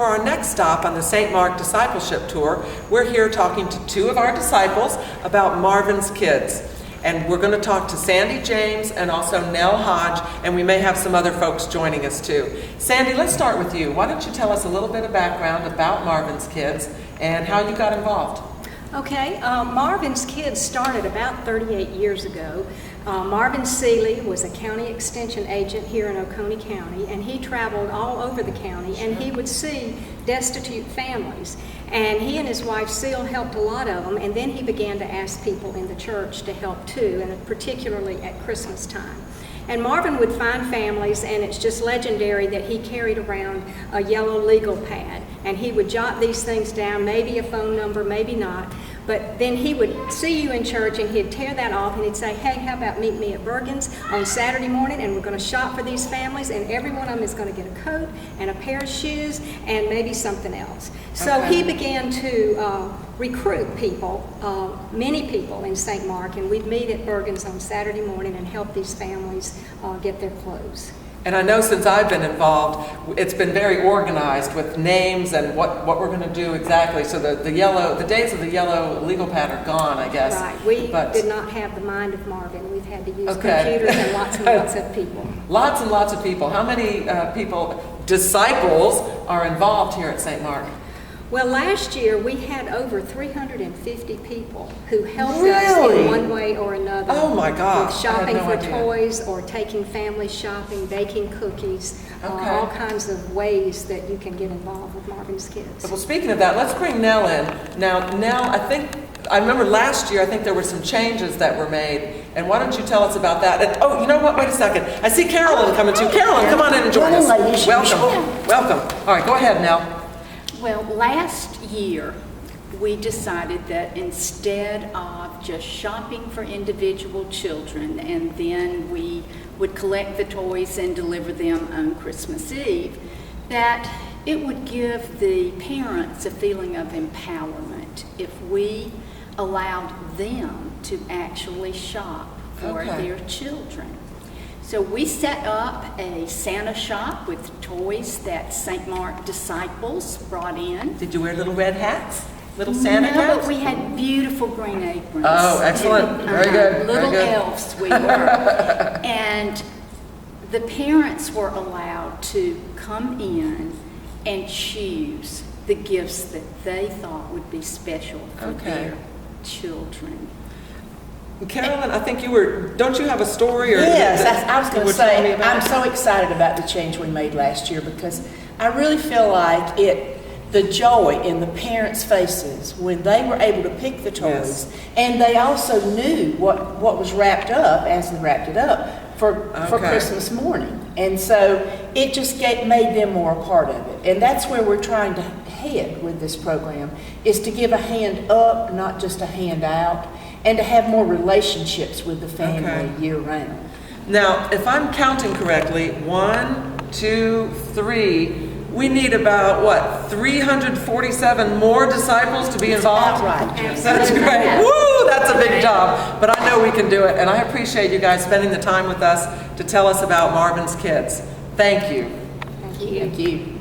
For our next stop on the St. Mark Discipleship Tour, we're here talking to two of our disciples about Marvin's kids. And we're going to talk to Sandy James and also Nell Hodge, and we may have some other folks joining us too. Sandy, let's start with you. Why don't you tell us a little bit of background about Marvin's kids and how you got involved? Okay, Marvin's kids started about 38 years ago. Marvin Seeley was a county extension agent here in Oconee County, and he traveled all over the county, and he would see destitute families. And he and his wife Seal helped a lot of them, and then he began to ask people in the church to help too, and particularly at Christmas time. And Marvin would find families, and it's just legendary that he carried around a yellow legal pad, and he would jot these things down, maybe a phone number, maybe not, but then he would see you in church and he'd tear that off and he'd say, hey, how about meet me at Bergen's on Saturday morning, and we're going to shop for these families, and every one of them is going to get a coat and a pair of shoes and maybe something else. So he began to recruit people, many people in St. Mark, and we'd meet at Bergen's on Saturday morning and help these families get their clothes. And I know since I've been involved, it's been very organized with names and what we're going to do exactly. So the days of the yellow legal pad are gone, I guess. Right. We did not have the mind of Marvin. We've had to use computers and lots of people. Lots and lots of people. How many disciples, are involved here at St. Mark? Well, last year we had over 350 people who helped us in one way or another. Oh my gosh. With shopping for toys or taking family shopping, baking cookies, all kinds of ways that you can get involved with Marvin's kids. Well, speaking of that, let's bring Nell in. Now, Nell, I remember last year, I think there were some changes that were made. And why don't you tell us about that? And, oh, you know what? Wait a second. I see Carolyn coming too. Carolyn, come on in and join us. Welcome. Welcome. All right, go ahead, Nell. Well, last year we decided that instead of just shopping for individual children and then we would collect the toys and deliver them on Christmas Eve, that it would give the parents a feeling of empowerment if we allowed them to actually shop for their children. So we set up a Santa shop with toys that St. Mark disciples brought in. Did you wear little red hats? Little Santa hats? No, but we had beautiful green aprons. Oh, excellent. Very good. Little elves we were. And the parents were allowed to come in and choose the gifts that they thought would be special for their children. Carolyn, I think don't you have a story? Or yes, I was going to say, I'm so excited about the change we made last year because I really feel like the joy in the parents' faces when they were able to pick the toys, and they also knew what was wrapped up as they wrapped it up for Christmas morning. And so it just made them more a part of it. And that's where we're trying to head with this program, is to give a hand up, not just a hand out, and to have more relationships with the family year round. Now, if I'm counting correctly, 1, 2, 3, we need about, 347 more disciples to be involved? That's right. That's great. Woo, that's a big job. But I know we can do it, and I appreciate you guys spending the time with us to tell us about Marvin's kids. Thank you. Thank you. Thank you.